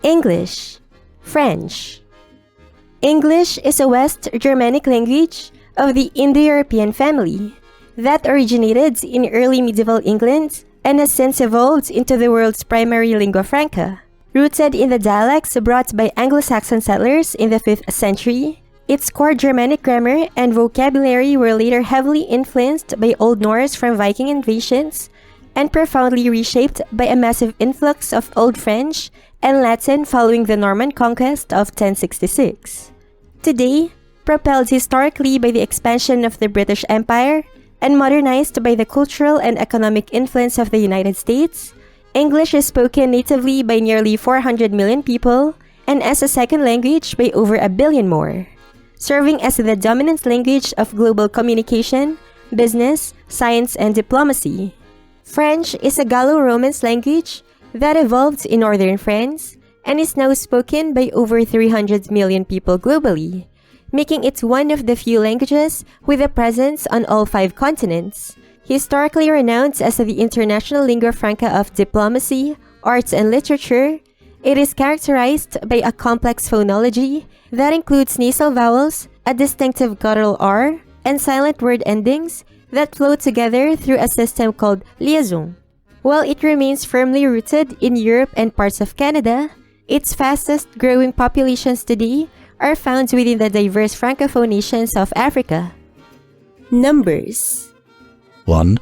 English. French. English is a West Germanic language of the Indo-European family that originated in early medieval England and has since evolved into the world's primary lingua franca. Rooted in the dialects brought by Anglo-Saxon settlers in the 5th century, its core Germanic grammar and vocabulary were later heavily influenced by Old Norse from Viking invasions and profoundly reshaped by a massive influx of Old French and Latin following the Norman conquest of 1066. Today, propelled historically by the expansion of the British Empire and modernized by the cultural and economic influence of the United States, English is spoken natively by nearly 400 million people and as a second language by over 1 billion more, serving as the dominant language of global communication, business, science, and diplomacy. French is a Gallo-Romance language that evolved in northern France and is now spoken by over 300 million people globally, making it one of the few languages with a presence on all 5 continents. Historically renowned as the international lingua franca of diplomacy, arts, and literature, it is characterized by a complex phonology that includes nasal vowels, a distinctive guttural R, and silent word endings that flow together through a system called liaison. While it remains firmly rooted in Europe and parts of Canada, its fastest-growing populations today are found within the diverse francophone nations of Africa. Numbers. 1,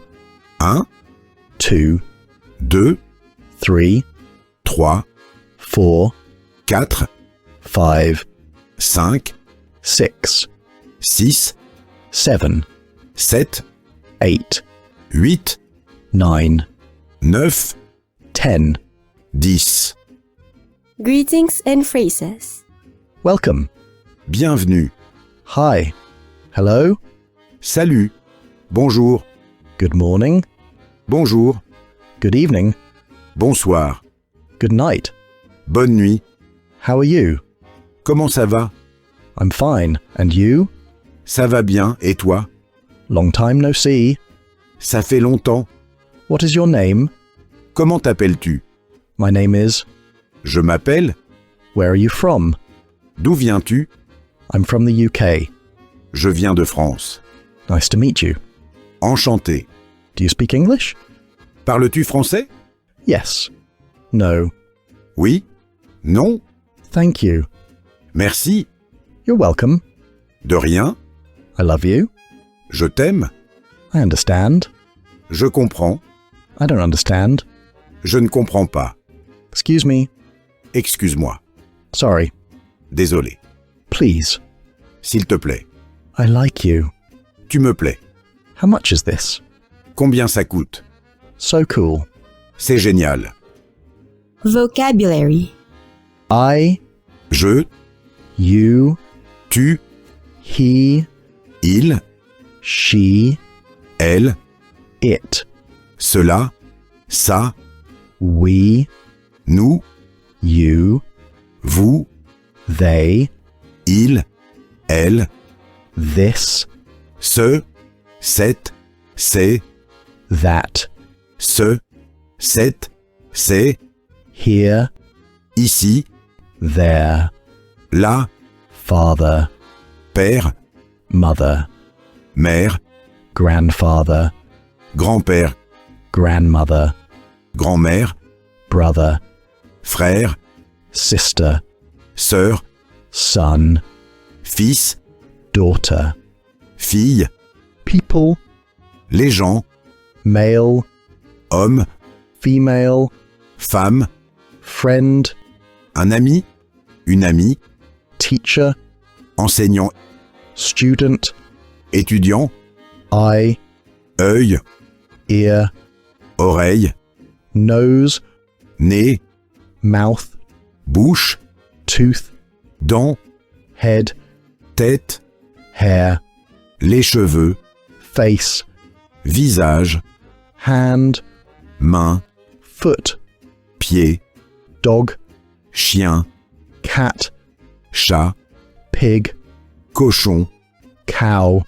2, 2, 3, 3, 4, 4, 5, 5, 6, 6, 7, 7, 8, 8, 9, 9, 10. 10. Greetings and phrases. Welcome. Bienvenue. Hi. Hello. Salut. Bonjour. Good morning. Bonjour. Good evening. Bonsoir. Good night. Bonne nuit. How are you? Comment ça va? I'm fine. And you? Ça va bien, et toi? Long time no see. Ça fait longtemps. What is your name? Comment t'appelles-tu? My name is... Je m'appelle. Where are you from? D'où viens-tu? I'm from the UK. Je viens de France. Nice to meet you. Enchanté. Do you speak English? Parles-tu français? Yes. No. Oui? Non? Thank you. Merci. You're welcome. De rien. I love you. Je t'aime. I understand. Je comprends. I don't understand. Je ne comprends pas. Excuse me. Excuse-moi. Sorry. Désolé. Please. S'il te plaît. I like you. Tu me plais. How much is this? Combien ça coûte? So cool. C'est génial. Vocabulary. I, Je, you, tu, he, il, she, elle, it, cela, ça, we, nous, you, vous, they, il, elle, this, ce, cette, c'est, that, ce, cette, c'est, here, ici, there, là, father, père, mother, mère, grandfather, grand-père, grandmother, grand-mère, brother, frère, sister, sœur, son, fils, daughter, fille, people, les gens, male, homme, female, femme, friend, un ami, une amie, teacher, enseignant, student, étudiant, eye, œil, ear, oreille, nose, nez, mouth, bouche, tooth, dents, head, tête, hair, les cheveux, face, visage, hand, main, foot, pied, dog, chien, cat, chat, pig, cochon, cow,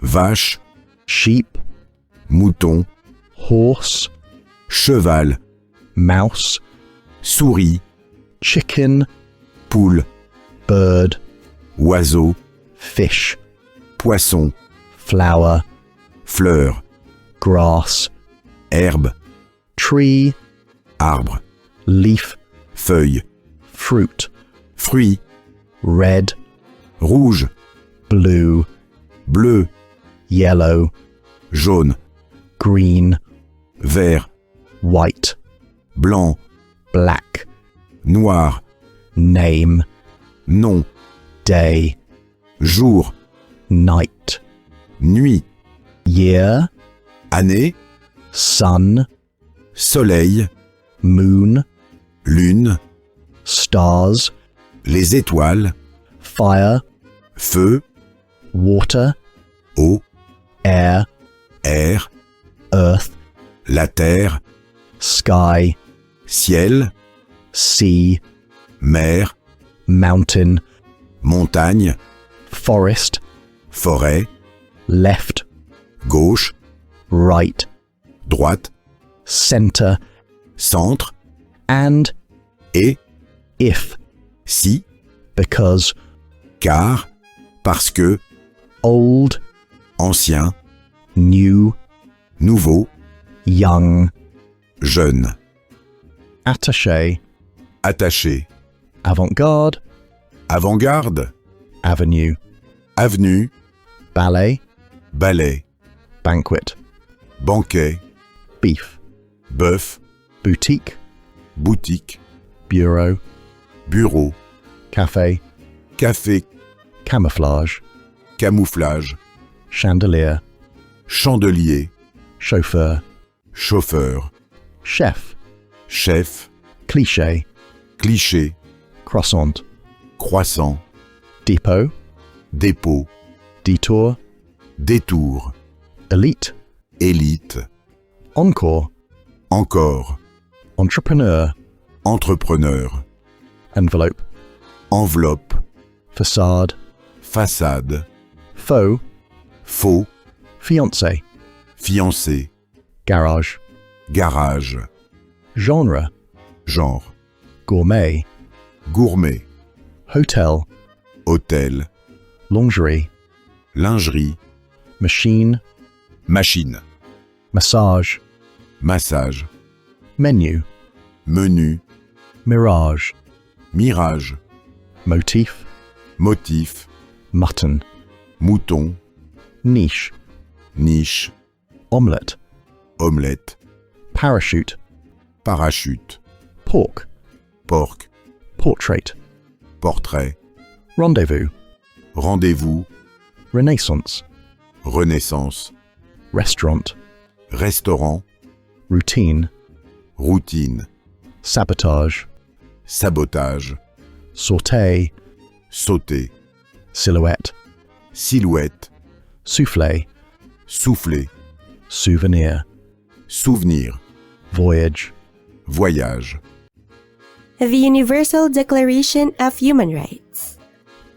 vache, sheep, mouton, horse, cheval, mouse, souris, chicken, poule, bird, oiseau, fish, poisson, flower, fleur, grass, herbe, tree, arbre, leaf, feuille, fruit, fruit, red, rouge, blue, bleu, yellow, jaune, green, vert, white, blanc, black, noir, name, nom, day, jour, night, nuit, year, année, sun, soleil, moon, lune, stars, les étoiles, fire, feu, water, eau, air, air, earth, la terre, sky, ciel, sea, mountain, mer, montagne, forest, forêt, left, gauche, right, droite, center, centre, and et, if, si, because, car, parce que, old, ancien, new, nouveau, young, jeune, attaché, attaché, avant-garde, avant-garde, avenue, avenue, ballet, ballet, banquet, banquet, beef, bœuf, boutique, boutique, bureau, bureau, café, café, camouflage, camouflage, chandelier, chandelier, chauffeur, chauffeur, chef, chef, cliché, cliché, croissant, croissant, dépôt, dépôt, détour, détour, élite, élite, encore, encore, entrepreneur, entrepreneur, envelope, enveloppe, façade, façade, faux, faux, fiancé, fiancé, garage, garage, genre, genre, gourmet, gourmet, hotel, hôtel, lingerie, lingerie, machine, machine, massage, massage, menu, menu, mirage, mirage, motif, motif, mutton, mouton, niche, niche, omelette, omelette, parachute, parachute, pork, porc, portrait, portrait, rendezvous, rendez-vous, renaissance, renaissance, restaurant, restaurant, routine, routine, sabotage, sabotage, sauté, sauter, silhouette, silhouette, soufflé, souffler, souvenir, souvenir, voyage, voyage. The Universal Declaration of Human Rights.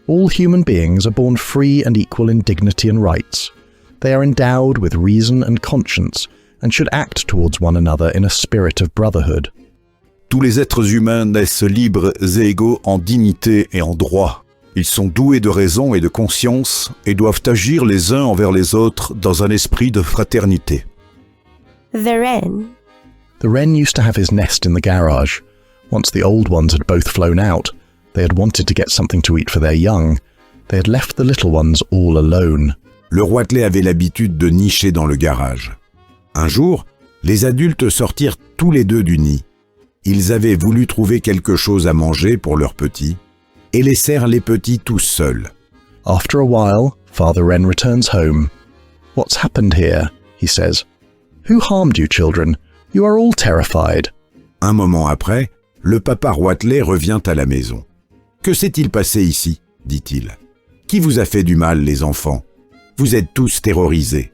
All human beings are born free and equal in dignity and rights. They are endowed with reason and conscience and should act towards one another in a spirit of brotherhood. Tous les êtres humains naissent libres et égaux en dignité et en droit. Ils sont doués de raison et de conscience et doivent agir les uns envers les autres dans un esprit de fraternité. The wren. The wren used to have his nest in the garage. Once the old ones had both flown out, they had wanted to get something to eat for their young. They had left the little ones all alone. Le roitelet avait l'habitude de nicher dans le garage. Un jour, les adultes sortirent tous les deux du nid. Ils avaient voulu trouver quelque chose à manger pour leurs petits et laissèrent les petits tous seuls. After a while, Father Wren returns home. "What's happened here?" he says. "Who harmed you, children? You are all terrified." Un moment après, le papa roitelet revient à la maison. « Que s'est-il passé ici ?» dit-il. « Qui vous a fait du mal, les enfants ? Vous êtes tous terrorisés. »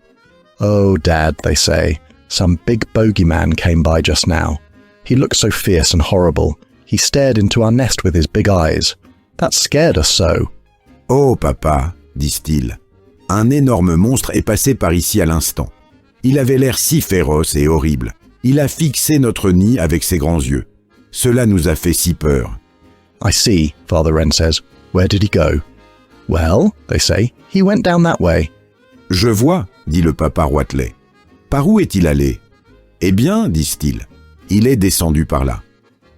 "Oh, Dad," they say, "some big bogeyman came by just now. He looked so fierce and horrible. He stared into our nest with his big eyes. That scared us so." « Oh, papa, disent-ils, un énorme monstre est passé par ici à l'instant. Il avait l'air si féroce et horrible. Il a fixé notre nid avec ses grands yeux. Cela nous a fait si peur. I see, Father Wren says. Where did he go? Well, they say, he went down that way. Je vois, dit le papa Roitelet. Par où est-il allé? Eh bien, disent-ils, il est descendu par là.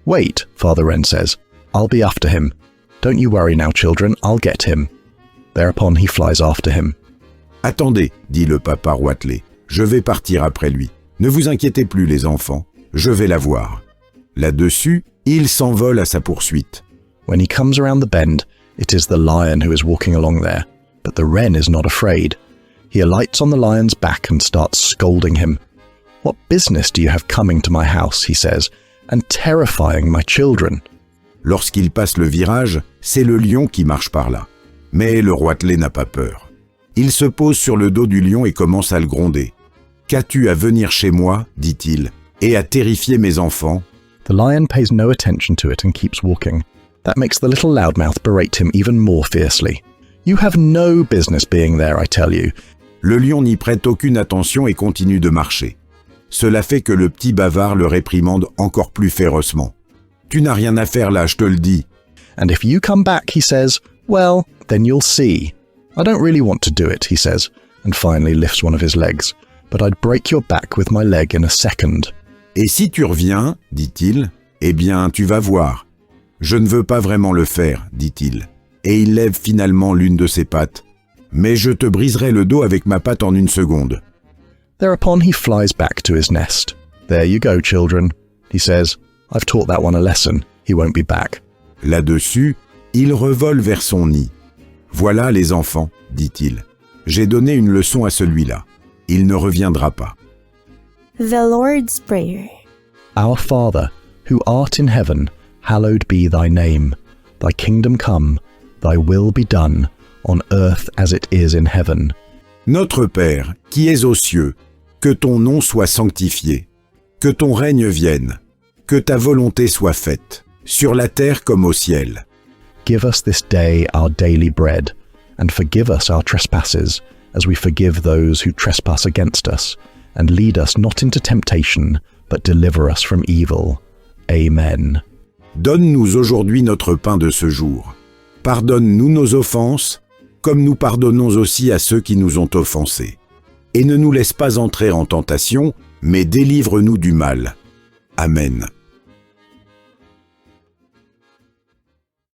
Wait, Father Wren says. I'll be after him. Don't you worry now, children, I'll get him. Thereupon he flies after him. Attendez, dit le papa Roitelet, je vais partir après lui. Ne vous inquiétez plus, les enfants, je vais la voir. Là-dessus, il s'envole à sa poursuite. When he comes around the bend, it is the lion who is walking along there, but the wren is not afraid. He alights on the lion's back and starts scolding him. What business do you have coming to my house, he says, and terrifying my children? Lorsqu'il passe le virage, c'est le lion qui marche par là. Mais le Roitelet n'a pas peur. Il se pose sur le dos du lion et commence à le gronder. « Qu'as-tu à venir chez moi, dit-il, et à terrifier mes enfants ?» The lion pays no attention to it and keeps walking. That makes the little loudmouth berate him even more fiercely. You have no business being there, I tell you. Le lion n'y prête aucune attention et continue de marcher. Cela fait que le petit bavard le réprimande encore plus férocement. « Tu n'as rien à faire là, je te le dis. » And if you come back, he says, well, then you'll see. I don't really want to do it, he says, and finally lifts one of his legs. But I'd break your back with my leg in a second. Et si tu reviens, dit-il, eh bien, tu vas voir. Je ne veux pas vraiment le faire, dit-il. Et il lève finalement l'une de ses pattes. Mais je te briserai le dos avec ma patte en une seconde. Thereupon he flies back to his nest. There you go, children, he says. I've taught that one a lesson. He won't be back. Là-dessus, il revole vers son nid. Voilà les enfants, dit-il. J'ai donné une leçon à celui-là. Il ne reviendra pas. The Lord's Prayer. Our Father, who art in heaven, hallowed be thy name. Thy kingdom come, thy will be done, on earth as it is in heaven. Notre Père, qui es aux cieux, que ton nom soit sanctifié, que ton règne vienne, que ta volonté soit faite, sur la terre comme au ciel. Give us this day our daily bread, and forgive us our trespasses, as we forgive those who trespass against us, and lead us not into temptation, but deliver us from evil. Amen. Donne-nous aujourd'hui notre pain de ce jour. Pardonne-nous nos offenses, comme nous pardonnons aussi à ceux qui nous ont offensés. Et ne nous laisse pas entrer en tentation, mais délivre-nous du mal. Amen.